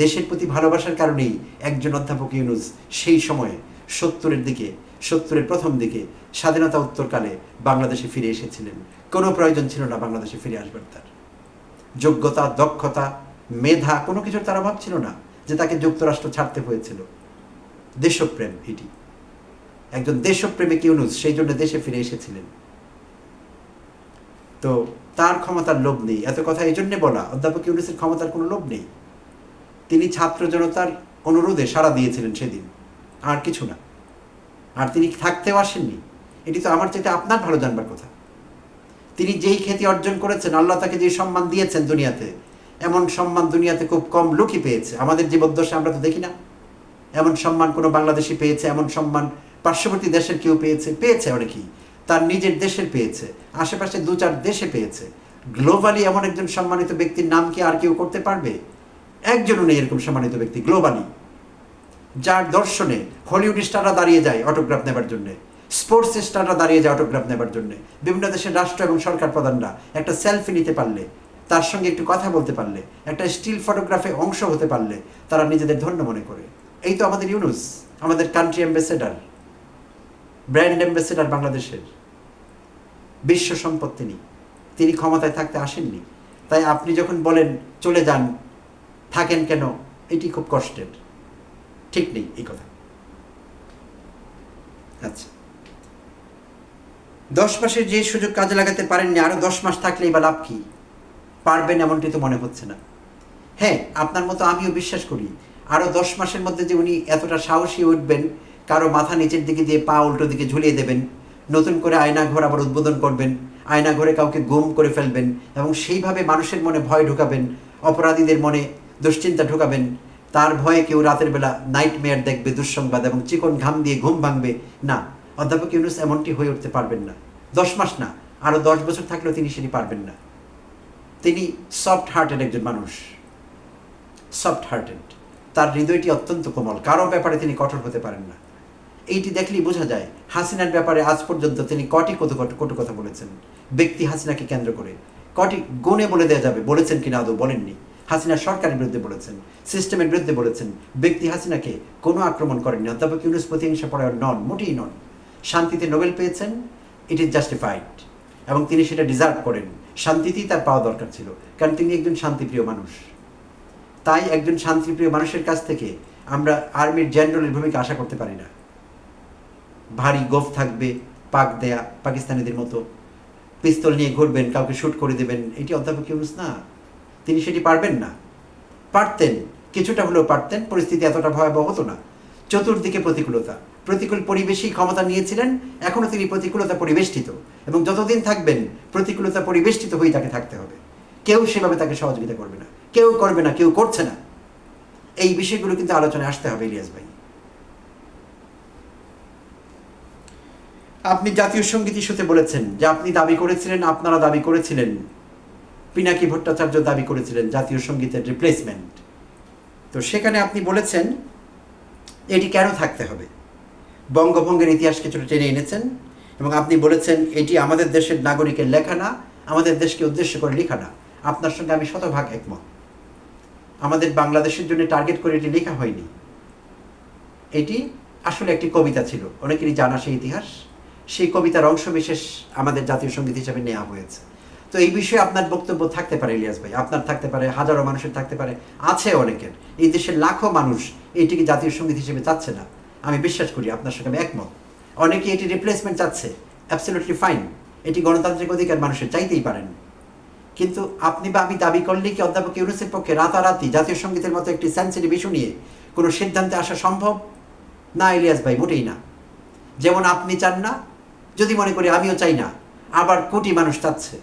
Speaker 1: দেশের প্রতি ভালোবাসার কারণেই একজন অধ্যাপক ইউনূস সেই সময়ে 70-এর প্রথম দিকে স্বাধীনতা উত্তরকালে বাংলাদেশে ফিরে এসেছিলেন। কোনো প্রয়োজন ছিল না বাংলাদেশে ফিরে আসবার। তার যোগ্যতা, দক্ষতা, মেধা কোনো কিছুর তার অভাব ছিল না যে তাকে যুক্তরাষ্ট্র ছাড়তে হয়েছিল। দেশপ্রেম, এটি একজন দেশপ্রেমিক ইউনূস সেই জন্য দেশে ফিরে এসেছিলেন। তো তার ক্ষমতার লোভ নেই। এত কথা এই জন্যে বলা, অধ্যাপক ইউনূসের ক্ষমতার কোনো লোভ নেই। তিনি ছাত্র জনতার অনুরোধে সাড়া দিয়েছিলেন সেদিন, আর কিছু না। আর তিনি থাকতেও আসেননি। এটি তো আমার চাইতে আপনার ভালো জানবার কথা। তিনি যেই খ্যাতি অর্জন করেছেন, আল্লাহ তাকে যে সম্মান দিয়েছেন দুনিয়াতে, এমন সম্মান দুনিয়াতে খুব কম লোকই পেয়েছে। আমাদের জীবদ্দশা আমরা তো দেখি না এমন সম্মান কোনো বাংলাদেশি পেয়েছে, এমন সম্মান পার্শ্ববর্তী দেশের কেউ পেয়েছে? পেয়েছে অনেকেই, তার নিজের দেশের পেয়েছে, আশেপাশে 2-4 দেশে পেয়েছে। গ্লোবালি এমন একজন সম্মানিত ব্যক্তির নাম কি আর কেউ করতে পারবে? একজনও নেই এরকম সম্মানিত ব্যক্তি গ্লোবালি, যার দর্শনে হলিউড স্টাররা দাঁড়িয়ে যায় অটোগ্রাফ নেবার জন্য, স্পোর্টস স্টাররা দাঁড়িয়ে যায় অটোগ্রাফ নেবার জন্য, বিভিন্ন দেশের রাষ্ট্র এবং সরকার প্রধানরা একটা সেলফি নিতে পারলে, তার সঙ্গে একটু কথা বলতে পারলে, একটা স্টিল ফটোগ্রাফে অংশ হতে পারলে তারা নিজেদের ধন্য মনে করে। এই তো আমাদের ইউনূস, আমাদের কান্ট্রি অ্যাম্বাসেডার, ব্র্যান্ড অ্যাম্বাসেডার বাংলাদেশের, বিশ্ব সম্পদ তিনি ক্ষমতায় থাকতে আসেননি। তাই আপনি যখন বলেন চলে যান, থাকেন কেন, এটি খুব কষ্টের, ঠিক নেই এই কথা। আচ্ছা, 10 মাসের যে সুযোগ কাজে লাগাতে পারেননি, আরও 10 মাস থাকলেই বা লাভ কী? পারবেন এমনটি তো মনে হচ্ছে না। হ্যাঁ, আপনার মতো আমিও বিশ্বাস করি আরও 10 মাসের মধ্যে যে উনি এতটা সাহসী উঠবেন, কারো মাথা নিচের দিকে দিয়ে পা উল্টো দিকে ঝুলিয়ে দেবেন, নতুন করে আয়নাঘর আবার উদ্বোধন করবেন, আয়নাঘরে কাউকে গুম করে ফেলবেন এবং সেইভাবে মানুষের মনে ভয় ঢুকাবেন, অপরাধীদের মনে দুশ্চিন্তা ঢুকাবেন, তার ভয়ে কেউ রাতের বেলা নাইটমেয়ার দেখবে, দুঃসংবাদ, এবং চিকন ঘাম দিয়ে ঘুম ভাঙবে না। অধ্যাপক ইউনূস এমনটি হয়ে উঠতে পারবেন না। 10 মাস না, আরও 10 বছর থাকলেও তিনি সেটি পারবেন না। তিনি সফট হার্টেড একজন মানুষ, সফট হার্টেড, তার হৃদয়টি অত্যন্ত কোমল, কারো ব্যাপারে তিনি কঠোর হতে পারেন না। এইটি দেখলেই বোঝা যায়। হাসিনার ব্যাপারে আজ পর্যন্ত তিনি কটি কটু কথা বলেছেন ব্যক্তি হাসিনাকে কেন্দ্র করে, কটি গুণে বলে দেওয়া যাবে, বলেছেন কিনা আদৌ বলেননি। হাসিনা সরকারের বিরুদ্ধে বলেছেন, সিস্টেমের বিরুদ্ধে বলেছেন, ব্যক্তি হাসিনাকে কোনো আক্রমণ করেননি। অধ্যাপক ইউনূস প্রতিহিংসা পরায়ণ নন, মোটেই নন। শান্তিতে নোবেল পেয়েছেন, ইট ইজ জাস্টিফাইড, এবং তিনি সেটা ডিজার্ভ করেন। শান্তিতেই তার পাওয়া দরকার ছিল, কারণ তিনি একজন শান্তিপ্রিয় মানুষ। তাই একজন শান্তিপ্রিয় মানুষের কাছ থেকে আমরা আর্মির জেনারেলের ভূমিকা আশা করতে পারি না। ভারী গোফ থাকবে, পাক দেয়া পাকিস্তানিদের মতো, পিস্তল নিয়ে ঘুরবেন, কাউকে শ্যুট করে দেবেন, এটি অধ্যাপক ইউনূস না। তিনি সেটি পারবেন না। পারতেন, কিছুটা হলেও পারতেন, পরিস্থিতি এতটা ভয়াবহ হতো না। চতুর্দিকে প্রতিকূলতা, প্রতিকূল পরিবেশেই ক্ষমতা নিয়েছিলেন, এখনও তিনি প্রতিকূলতা পরিবেষ্টিত, এবং যতদিন থাকবেন প্রতিকূলতা পরিবেষ্টিত হয়েই তাকে থাকতে হবে। কেউ সেভাবে তাকে সহযোগিতা করবে না, কেউ করবে না, কেউ করছে না। এই বিষয়গুলো কিন্তু আলোচনায় আসতে হবে ইলিয়াস ভাই। আপনি জাতীয় সঙ্গীত ইস্যুতে বলেছেন যে আপনি দাবি করেছিলেন, আপনারা দাবি করেছিলেন, পিনাকি ভট্টাচার্য দাবি করেছিলেন জাতীয় সঙ্গীতের রিপ্লেসমেন্ট। তো সেখানে আপনি বলেছেন এটি কেন থাকতে হবে, বঙ্গভঙ্গের ইতিহাস কিছুটা টেনে এনেছেন, এবং আপনি বলেছেন এটি আমাদের দেশের নাগরিকের লেখা না, আমাদের দেশকে উদ্দেশ্য করে লেখা না। আপনার সঙ্গে আমি শতভাগ একমত। আমাদের বাংলাদেশের জন্য টার্গেট করে এটি লেখা হয়নি। এটি আসলে একটি কবিতা ছিল, অনেকেরই জানা সেই ইতিহাস। সেই কবিতার অংশবিশেষ আমাদের জাতীয় সঙ্গীত হিসেবে নেওয়া হয়েছে। তো এই বিষয়ে আপনার বক্তব্য থাকতে পারে ইলিয়াস ভাই, আপনার থাকতে পারে, হাজারো মানুষের থাকতে পারে, আছে অনেকের। এই দেশের লাখো মানুষ এইটিকে জাতীয় সঙ্গীত হিসেবে চাচ্ছে না, আমি বিশ্বাস করি, আপনার সঙ্গে আমি একমত। অনেকে এটি রিপ্লেসমেন্ট চাচ্ছে, অ্যাবসলিউটলি ফাইন, এটি গণতান্ত্রিক অধিকার, মানুষের চাইতেই পারেন। কিন্তু আপনি বা আমি দাবি করলে কি অধ্যাপক ইউনূসের পক্ষে রাতারাতি জাতীয় সঙ্গীতের মতো একটি সেন্সিটিভ ইস্যু নিয়ে কোনো সিদ্ধান্তে আসা সম্ভব? না ইলিয়াস ভাই, মোটেই না। যেমন আপনি চান না, যদি মনে করি আমিও চাই না, আবার কোটি মানুষ চাচ্ছে।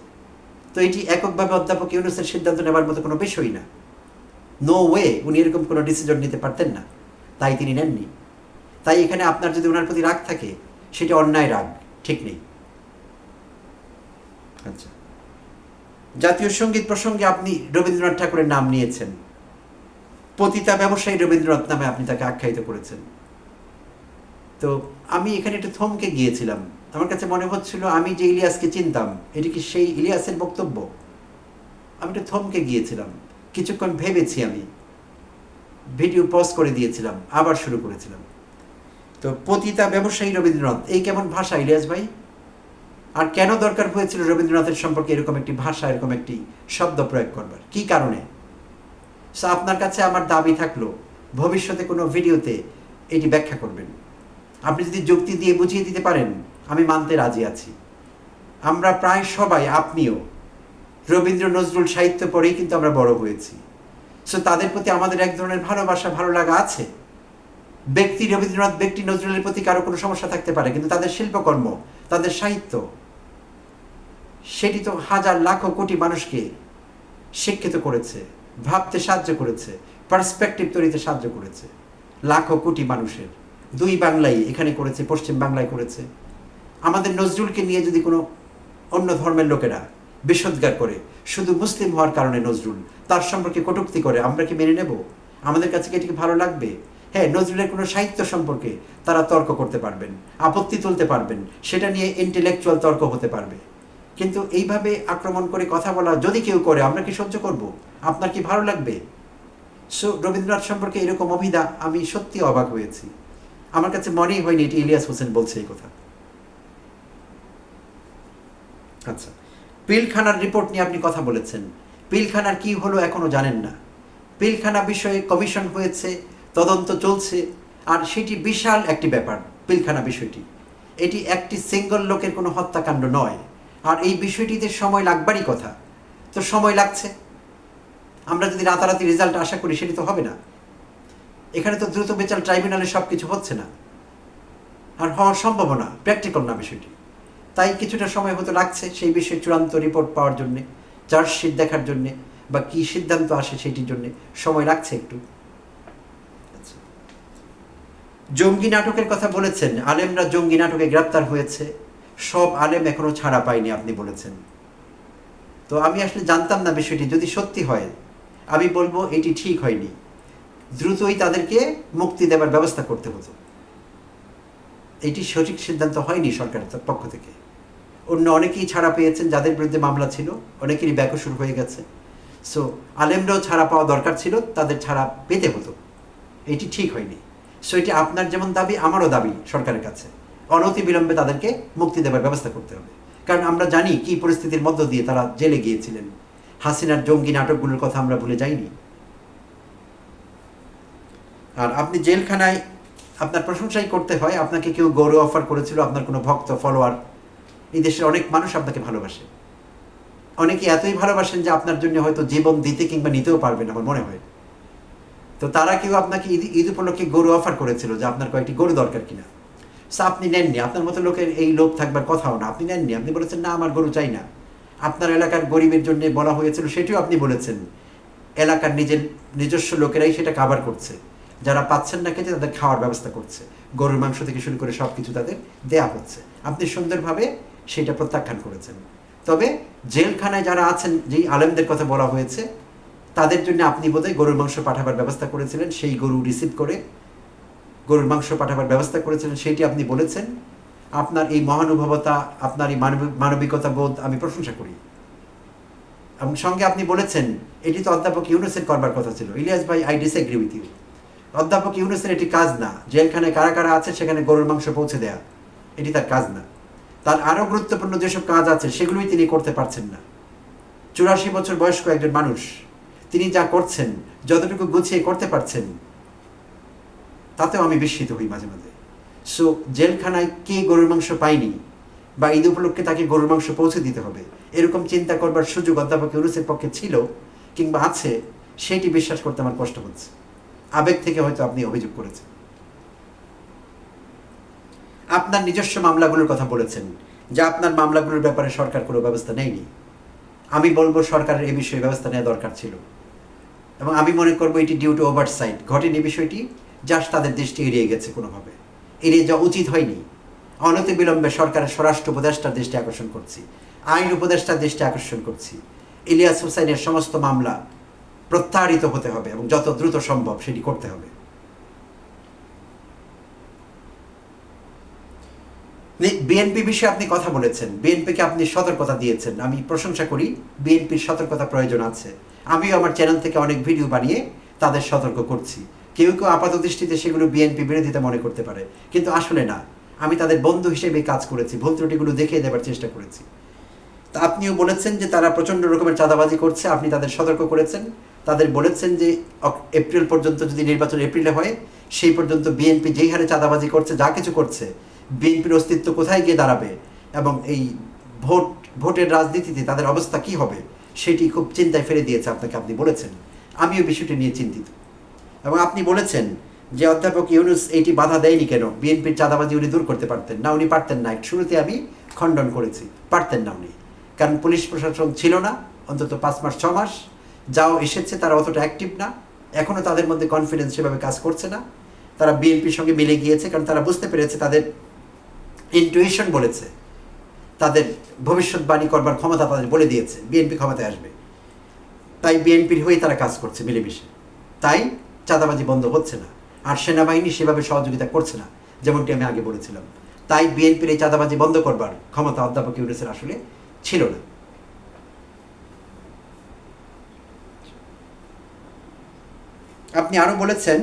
Speaker 1: তো এটি এককভাবে অধ্যাপক ইউনূসের সিদ্ধান্ত নেবার মতো কোনো বিষয়ই না। নো ওয়ে, উনি এরকম কোনো ডিসিশন নিতে পারতেন না, তাই তিনি নেননি। তাই এখানে আপনার যদি ওনার প্রতি রাগ থাকে, সেটা অন্যায় রাগ, ঠিক নেই। আচ্ছা, জাতীয় সঙ্গীত প্রসঙ্গে আপনি রবীন্দ্রনাথ ঠাকুরের নাম নিয়েছেন, পতিতা ব্যবসায়ী রবীন্দ্রনাথ নামে আপনি তাকে আখ্যায়িত করেছেন। তো আমি এখানে একটু থমকে গিয়েছিলাম, আমার কাছে মনে হচ্ছিল আমি যে ইলিয়াসকে চিনতাম, এটি কি সেই ইলিয়াসের বক্তব্য? আমি একটু থমকে গিয়েছিলাম, কিছুক্ষণ ভেবেছি, আমি ভিডিও পজ করে দিয়েছিলাম, আবার শুরু করেছিলাম। তো পতিতা ব্যবসায়ী রবীন্দ্রনাথ, এই কেমন ভাষা ইলিয়াস ভাই? আর কেন দরকার হয়েছিল রবীন্দ্রনাথের সম্পর্কে এরকম একটি ভাষা, এরকম একটি শব্দ প্রয়োগ করবার, কি কারণে? সো আপনার কাছে আমার দাবি থাকলো, ভবিষ্যতে কোনো ভিডিওতে এটি ব্যাখ্যা করবেন। আপনি যদি যুক্তি দিয়ে বুঝিয়ে দিতে পারেন, আমি মানতে রাজি আছি। আমরা প্রায় সবাই, আপনিও, রবীন্দ্র নজরুল সাহিত্য পড়েই কিন্তু আমরা বড় হয়েছি। সো তাদের প্রতি আমাদের এক ধরনের ভালোবাসা, ভালো লাগা আছে। ব্যক্তি রবীন্দ্রনাথ, ব্যক্তি নজরুলের প্রতি কারো কোনো সমস্যা থাকতে পারে, কিন্তু তাদের শিল্পকর্ম, তাদের সাহিত্য, সেটি তো হাজার লাখো কোটি মানুষকে শিক্ষিত করেছে, ভাবতে সাহায্য করেছে, পার্সপেক্টিভ তৈরিতে সাহায্য করেছে। লাখো কোটি মানুষের, দুই বাংলায় এখানে করেছে, পশ্চিম বাংলায় করেছে। আমাদের নজরুলকে নিয়ে যদি কোনো অন্য ধর্মের লোকেরা বিষোদ্গার করে, শুধু মুসলিম হওয়ার কারণে নজরুল, তার সম্পর্কে কটূক্তি করে, আমরা কি মেনে নেব? আমাদের কাছে কি এটিকে ভালো লাগবে? হ্যাঁ, নজরুলের কোনো সাহিত্য সম্পর্কে তারা তর্ক করতে পারবেন, আপত্তি তুলতে পারবেন, সেটা নিয়ে ইন্টেলেকচুয়াল তর্ক হতে পারবে। কিন্তু এইভাবে আক্রমণ করে কথা বলা যদি কেউ করে, আমরা কি সহ্য করব? আপনার কি ভালো লাগবে? সো রবীন্দ্রনাথ সম্পর্কে এরকম অভিধা, আমি সত্যি অবাক হয়েছি। আমার কাছে মনেই হয়নি এটি ইলিয়াস হোসেন বলছে এই কথা। আচ্ছা, পিলখানার রিপোর্ট নিয়ে আপনি কথা বলেছেন। পিলখানার কি হলো এখনো জানেন না। পিলখানা বিষয়ে কমিশন হয়েছে, তদন্ত চলছে, আর সেটি বিশাল একটি ব্যাপার। পিলখানা বিষয়টি, এটি একটি সিঙ্গল লোকের কোনো হত্যাকাণ্ড নয়। আর এই বিষয়টিতে সময় লাগবারই কথা, তো সময় লাগছে। আমরা যদি রাতারাতি রেজাল্ট আশা করি সেটি তো হবে না। এখানে তো দ্রুত বিচার ট্রাইব্যুনালে সব কিছু হচ্ছে না, আর হওয়ার সম্ভাবনা প্র্যাকটিক্যাল না বিষয়টি। তাই কিছুটা সময় হয়তো লাগছে সেই বিষয়ে চূড়ান্ত রিপোর্ট পাওয়ার জন্যে, চার্জশিট দেখার জন্যে, বা কী সিদ্ধান্ত আসে সেটির জন্যে সময় লাগছে একটু। জঙ্গি নাটকের কথা বলেছেন, আলেমরা জঙ্গি নাটকে গ্রেপ্তার হয়েছে, সব আলেম এখনো ছাড়া পায়নি আপনি বলেছেন। তো আমি আসলে জানতাম না বিষয়টি, যদি সত্যি হয় আমি বলবো এটি ঠিক হয়নি, দ্রুতই তাদেরকে মুক্তি দেওয়ার ব্যবস্থা করতে হতো। এটি সঠিক সিদ্ধান্ত হয়নি সরকারের পক্ষ থেকে। অন্য অনেকেই ছাড়া পেয়েছেন যাদের বিরুদ্ধে মামলা ছিল, অনেকেরই বেকসুর হয়ে গেছে। সো আলেমরাও ছাড়া পাওয়া দরকার ছিল, তাদের ছাড়া পেতে হতো, এটি ঠিক হয়নি। সো এটি আপনার যেমন দাবি আমারও দাবি সরকারের কাছে, অনতি বিলম্বে তাদেরকে মুক্তি দেওয়ার ব্যবস্থা করতে হবে। কারণ আমরা জানি কি পরিস্থিতির মধ্য দিয়ে তারা জেলে গিয়েছিলেন। হাসিনার জঙ্গি নাটকগুলোর কথা আমরা ভুলে যাইনি। আর আপনি জেলখানায় আপনার প্রশংসাই করতে হয়, আপনাকে কেউ গৌরব অফার করেছিল, আপনার কোনো ভক্ত ফলোয়ার, এই দেশের অনেক মানুষ আপনাকে ভালোবাসে, অনেকে এতই ভালোবাসেন যে আপনার জন্য হয়তো জীবন দিতে কিংবা নিতেও পারবেন আমার মনে হয়। তো তারা কেউ আপনাকে ঈদ উপলক্ষে গরু অফার করেছিল যে আপনার কয়েকটি গরু দরকার কিনা। সো আপনি নেননি, আপনার মতো লোকের এই লোভ থাকবার কথাও না, আপনি নেননি। আপনি বলেছেন না আমার গরু চাই না। আপনার এলাকার গরিবের জন্য বলা হয়েছিল সেটিও আপনি বলেছেন, এলাকার নিজস্ব লোকেরাই সেটা কাভার করছে, যারা পাচ্ছেন না খেতে তাদের খাওয়ার ব্যবস্থা করছে, গরুর মাংস থেকে শুরু করে সব কিছু তাদের দেয়া হচ্ছে। আপনি সুন্দরভাবে সেটা প্রত্যাখ্যান করেছেন। তবে জেলখানায় যারা আছেন, যেই আলেমদের কথা বলা হয়েছে, তাদের জন্য আপনি বোধহয় গরুর মাংস পাঠাবার ব্যবস্থা করেছিলেন, সেই গরু রিসিভ করে গরুর মাংস পাঠাবার ব্যবস্থা করেছিলেন, সেইটি আপনি বলেছেন। আপনার এই মহানুভবতা, আপনার এই মানবিকতা বোধ আমি প্রশংসা করি। এবং সঙ্গে আপনি বলেছেন এটি তো অধ্যাপক ইউনূসের করবার কথা ছিল। ইলিয়াস ভাই, আই ডিসএগ্রি উইথ ইউ। অধ্যাপক ইউনূসের এটি কাজ না, জেলখানায় কারা কারা আছে সেখানে গরুর মাংস পৌঁছে দেয়া, এটি তার কাজ না। তার আরও গুরুত্বপূর্ণ যেসব কাজ আছে সেগুলোই তিনি করতে পারছেন না। 84 বছর বয়স্ক একজন মানুষ, তিনি যা করছেন, যতটুকু গুছিয়ে করতে পারছেন, তাতেও আমি বিস্মিত হই মাঝে মাঝে। সো জেলখানায় কে গরুর মাংস পায়নি, বা ঈদ উপলক্ষে তাকে গরুর মাংস পৌঁছে দিতে হবে, এরকম চিন্তা করবার সুযোগ অধ্যাপক ইউনূসের পক্ষে ছিল কিংবা আছে, সেটি বিশ্বাস করতে আমার কষ্ট হচ্ছে। আবেগ থেকে হয়তো আপনি অভিযোগ করেছেন। আপনার নিজস্ব মামলাগুলোর কথা বলেছেন যে আপনার মামলাগুলোর ব্যাপারে সরকার কোনো ব্যবস্থা নেয়নি। আমি বলবো সরকারের এই বিষয়ে ব্যবস্থা নেওয়া দরকার ছিল, এবং আমি মনে করবো এটি ডিউ টু ওভারসাইট ঘটেনি বিষয়টি, জাস্ট তাদের দৃষ্টি এড়িয়ে গেছে, কোনোভাবে এড়িয়ে যাওয়া উচিত হয়নি। অনতি বিলম্বে সরকারের স্বরাষ্ট্র উপদেষ্টার দৃষ্টি আকর্ষণ করছি, আইন উপদেষ্টার দৃষ্টি আকর্ষণ করছি, ইলিয়াস হুসাইনের সমস্ত মামলা প্রত্যাহারিত হতে হবে এবং যত দ্রুত সম্ভব সেটি করতে হবে। বিএনপি বিষয়ে আপনি কথা বলেছেন, বিএনপিকে আপনি সতর্কতা দিয়েছেন, আমি প্রশংসা করি। বিএনপির সতর্কতা প্রয়োজন আছে। আমিও আমার চ্যানেল থেকে অনেক ভিডিও বানিয়ে তাদের সতর্ক করছি। কেউ কেউ আপাত দৃষ্টিতে সেগুলো বিএনপি বিরোধিতা মনে করতে পারে, কিন্তু আসলে না। আমি তাদের বন্ধু হিসেবে কাজ করেছি, ভুল ত্রুটিগুলো দেখিয়ে দেওয়ার চেষ্টা করেছি। তা আপনিও বলেছেন যে তারা প্রচণ্ড রকমের চাঁদাবাজি করছে, আপনি তাদের সতর্ক করেছেন। তাদের বলেছেন যে এপ্রিল পর্যন্ত, যদি নির্বাচন এপ্রিলে হয়, সেই পর্যন্ত বিএনপি যেই হারে চাঁদাবাজি করছে, যা কিছু করছে, বিএনপির অস্তিত্ব কোথায় গিয়ে দাঁড়াবে এবং এই ভোটের রাজনীতিতে তাদের অবস্থা কি হবে, সেটি খুব চিন্তায় ফেলে দিয়েছে আপনাকে। আপনি বলেছেন, আমিও বিষয়টি নিয়ে চিন্তিত। এবং আপনি বলেছেন যে অধ্যাপক ইউনূস এইটি বাধা দেয়নি কেন, বিএনপির চাঁদাবাজি উনি দূর করতে পারতেন না। উনি পারতেন না, শুরুতে আমি খণ্ডন করেছি, পারতেন না উনি, কারণ পুলিশ প্রশাসন ছিল না অন্তত 5 মাস 6 মাস। যাও এসেছে তারা অতটা অ্যাক্টিভ না, এখনও তাদের মধ্যে কনফিডেন্স সেভাবে কাজ করছে না। তারা বিএনপির সঙ্গে মিলে গিয়েছে, কারণ তারা বুঝতে পেরেছে, তাদের ইনটুইশন বলেছে, তাদের ভবিষ্যৎবাণী করবার ক্ষমতা তাদের বলে দিয়েছে বিএনপি ক্ষমতায় আসবে। তাই বিএনপির হয়ে তারা কাজ করছে মিলেমিশে, তাই চাঁদাবাজি বন্ধ হচ্ছে না। আর সেনাবাহিনী সেভাবে সহযোগিতা করছে না, যেমনটি আমি আগে বলেছিলাম। তাই বিএনপির এই চাঁদাবাজি বন্ধ করবার ক্ষমতা অধ্যাপক ইউনূসের আসলে ছিল না। আপনি আরো বলেছেন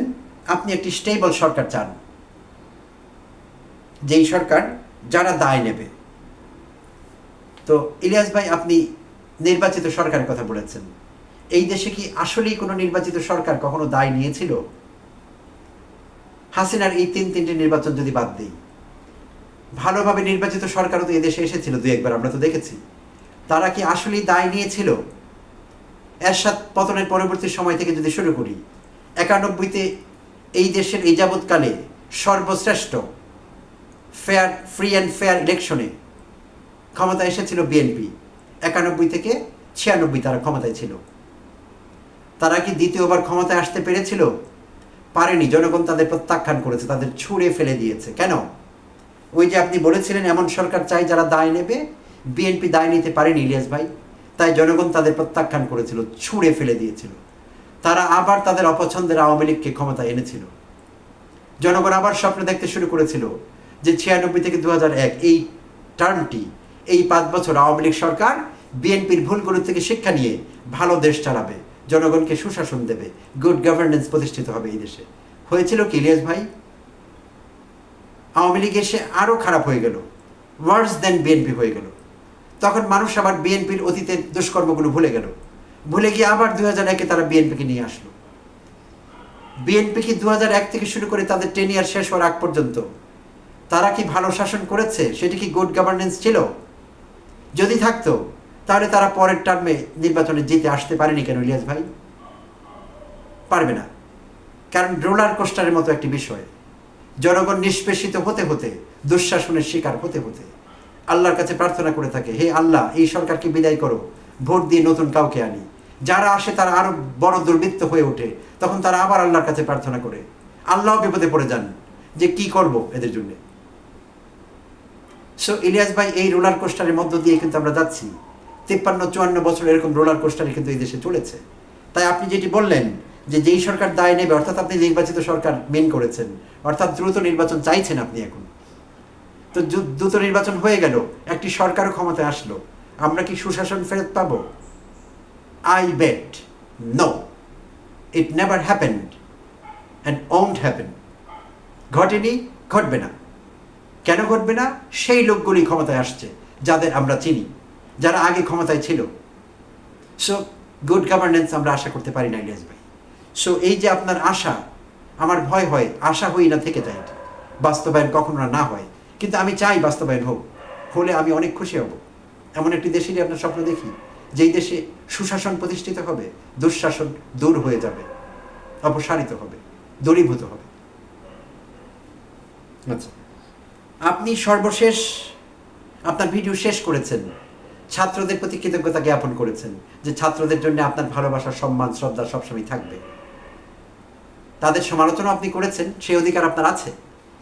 Speaker 1: আপনি একটি স্টেবল সরকার চান, যেই সরকার যারা দায় নেবে। তো ইলিয়াস ভাই, আপনি নির্বাচিত সরকারের কথা বলেছেন। এই দেশে কি আসলেই কোনো নির্বাচিত সরকার কখনো দায় নিয়েছিল? হাসিনার এই 3-3টে নির্বাচন যদি বাদ দিই, ভালোভাবে নির্বাচিত সরকারও তো এদেশে এসেছিল দুই একবার, আমরা তো দেখেছি। তারা কি আসলেই দায় নিয়েছিল? এরশাদ পতনের পরবর্তী সময় থেকে যদি শুরু করি, 91-তে এই দেশের এই যাবৎকালে সর্বশ্রেষ্ঠ ফেয়ার, ফ্রি অ্যান্ড ফেয়ার ইলেকশনে ক্ষমতা এসেছিল বিএনপি। 91 থেকে 96 তারা ক্ষমতায় ছিল। তারা কি দ্বিতীয়বার ক্ষমতায় আসতে পেরেছিল? পারেনি। জনগণ তাদের প্রত্যাখ্যান করেছে, তাদের ছুঁড়ে ফেলে দিয়েছে। কেন? ওই যে আপনি বলেছিলেন এমন সরকার চাই যারা দায় নেবে, বিএনপি দায় নিতে পারেনি ইলিয়াস ভাই, তাই জনগণ তাদের প্রত্যাখ্যান করেছিল, ছুঁড়ে ফেলে দিয়েছিল। তারা আবার তাদের অপছন্দের আওয়ামী লীগকে ক্ষমতায় এনেছিল। জনগণ আবার স্বপ্ন দেখতে শুরু করেছিল যে 96 থেকে 2001 এই টার্মটি, এই 5 বছর আওয়ামী লীগ সরকার বিএনপির ভুলগুলো থেকে শিক্ষা নিয়ে ভালো দেশ চালাবে, জনগণকে সুশাসন দেবে, গুড গভর্নেন্স প্রতিষ্ঠিত হবে এই দেশে। হয়েছিল কি ইলিয়াস ভাই? আওয়ামী লীগ এসে আরও খারাপ হয়ে গেল, ওয়ার্স দেন বিএনপি হয়ে গেল। তখন মানুষ আবার বিএনপির অতীতের দুষ্কর্মগুলো ভুলে গেল, ভুলে গিয়ে আবার 2001-এ তারা বিএনপিকে নিয়ে আসলো। বিএনপি কি 2001 থেকে শুরু করে তাদের 10 ইয়ার শেষ হওয়ার আগ পর্যন্ত তারা কি ভালো শাসন করেছে? সেটি কি গুড গভর্নেন্স ছিল? যদি থাকতো তাহলে তারা পরের টার্মে নির্বাচনে জিতে আসতে পারেনি কেন ইলিয়াস ভাই? পারবে না, কারণ রোলার কোস্টারের মতো একটি বিষয়। জনগণ নিষ্পেষিত হতে হতে, দুঃশাসনের শিকার হতে হতে আল্লাহর কাছে প্রার্থনা করে থাকে, হে আল্লাহ এই সরকারকে বিদায় করো, ভোট দিয়ে নতুন কাউকে আনি। যারা আসে তারা আরো বড় দুর্বৃত্ত হয়ে ওঠে, তখন তারা আবার আল্লাহর কাছে প্রার্থনা করে, আল্লাহ বিপদে পড়ে যান যে কি করব এদের জন্য। সো ইলিয়াস ভাই, এই রোলার কোস্টারের মধ্য দিয়ে কিন্তু আমরা যাচ্ছি। 53-54 বছর এরকম রোলার কোস্টারে কিন্তু এই দেশে চলেছে। তাই আপনি যেটি বললেন যে যেই সরকার দায় নেবে, অর্থাৎ আপনি নির্বাচিত সরকার মেন করেছেন, অর্থাৎ দ্রুত নির্বাচন চাইছেন আপনি এখন। তো দ্রুত নির্বাচন হয়ে গেল, একটি সরকারও ক্ষমতায় আসলো, আমরা কি সুশাসন ফেরত পাবো? I bet no, it never happened and won't happen. ঘটেনি, ঘটবে না। কেন ঘটবে না? সেই লোকগুলি ক্ষমতায় আসছে যাদের আমরা চিনি, যারা আগে ক্ষমতায় ছিল। সো গুড গভর্নেন্স আমরা আশা করতে পারি না ইলিয়াস ভাই। সো এই যে আপনার আশা, আমার ভয় হয় আশা হই না থেকে যায়, বাস্তবায়ন কখনো না হয়। কিন্তু আমি চাই বাস্তবায়ন হোক, হলে আমি অনেক খুশি হব। এমন একটি দেশেরই আপনার স্বপ্ন দেখি, যেই দেশে সুশাসন প্রতিষ্ঠিত হবে, দুঃশাসন দূর হয়ে যাবে, অপসারিত হবে, দূরীভূত হবে। আচ্ছা, আপনি সর্বশেষ আপনার ভিডিও শেষ করেছেন, ছাত্রদের প্রতি কৃতজ্ঞতা জ্ঞাপন করেছেন যে ছাত্রদের জন্য আপনার ভালোবাসা, সম্মান, শ্রদ্ধা সবসময় থাকবে। তাদের সমালোচনা আপনি করেছেন, সেই অধিকার আপনার আছে।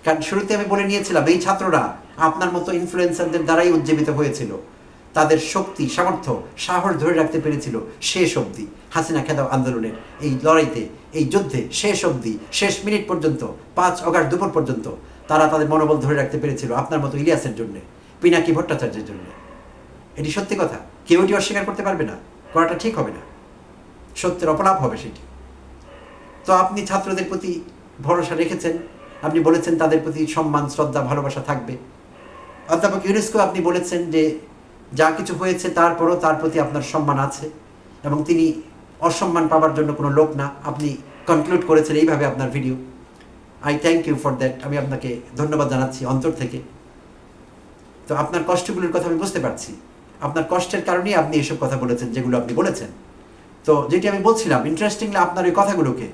Speaker 1: কারণ শুরুতে আমি বলে নিয়েছিলাম, এই ছাত্ররা আপনার মতো ইনফ্লুয়েন্সারদের দ্বারাই উজ্জীবিত হয়েছিল। তাদের শক্তি, সামর্থ্য, সাহস ধরে রাখতে পেরেছিল শেষ অবধি। হাসিনা খেদাও আন্দোলনের এই লড়াইতে, এই যুদ্ধে শেষ অবধি, শেষ মিনিট পর্যন্ত, 5 অগাস্ট দুপুর পর্যন্ত তারা তাদের মনোবল ধরে রাখতে পেরেছিল আপনার মতো ইলিয়াসের জন্য, পিনাকি ভট্টাচার্যের জন্য। এটি সত্যি কথা, কেউ এটি অস্বীকার করতে পারবে না, করাটা ঠিক হবে না, সত্যের অপলাপ হবে সেটি। তো আপনি ছাত্রদের প্রতি ভরসা রেখেছেন, আপনি বলেছেন তাদের প্রতি সম্মান, শ্রদ্ধা, ভালোবাসা থাকবে। অধ্যাপক ইউনুসকেও আপনি বলেছেন যে যা কিছু হয়েছে তারপরও তার প্রতি আপনার সম্মান আছে এবং তিনি অসম্মান পাবার জন্য কোনো লোক না, আপনি কনক্লুড করেছেন এইভাবে আপনার video. I thank you for that. আমি আপনাকে ধন্যবাদ জানাচ্ছি অন্তর থেকে। তো আপনার কষ্টগুলোর কথা আমি বুঝতে পারছি, আপনার কষ্টের কারণেই আপনি এসব কথা বলেছেন যেগুলো আপনি বলেছেন। তো যেটি আমি বলছিলাম, ইন্টারেস্টিংলি আপনার ওই কথাগুলোকে,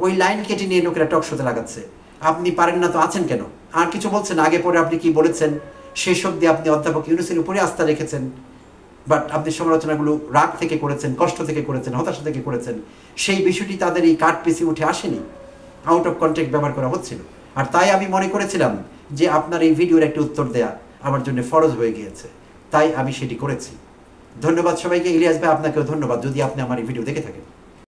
Speaker 1: ওই লাইন কেটে নিয়ে লোকেরা টক শোতে লাগাচ্ছে। আপনি পারেন না তো আছেন কেন? আর কিছু বলছেন, আগে পরে আপনি কি বলেছেন শেষ অবধি আপনি অধ্যাপক ইউনুসের উপরে আস্থা রেখেছেন, বাট আপনি সমালোচনাগুলো রাগ থেকে করেছেন, কষ্ট থেকে করেছেন, হতাশা থেকে করেছেন। সেই বিষয়টি তাদের এই কাট পিসে উঠে আসেনি, আউট অফ কন্টেক্ট ব্যবহার করা হচ্ছিল। আর তাই আমি মনে করেছিলাম যে আপনার এই ভিডিওর একটি উত্তর দেয়া আমার জন্য ফরজ হয়ে গিয়েছে, তাই আমি সেটি করেছি। ধন্যবাদ সবাইকে। ইলিয়াস ভাই, আপনাকেও ধন্যবাদ যদি আপনি আমার এই ভিডিও দেখে থাকেন।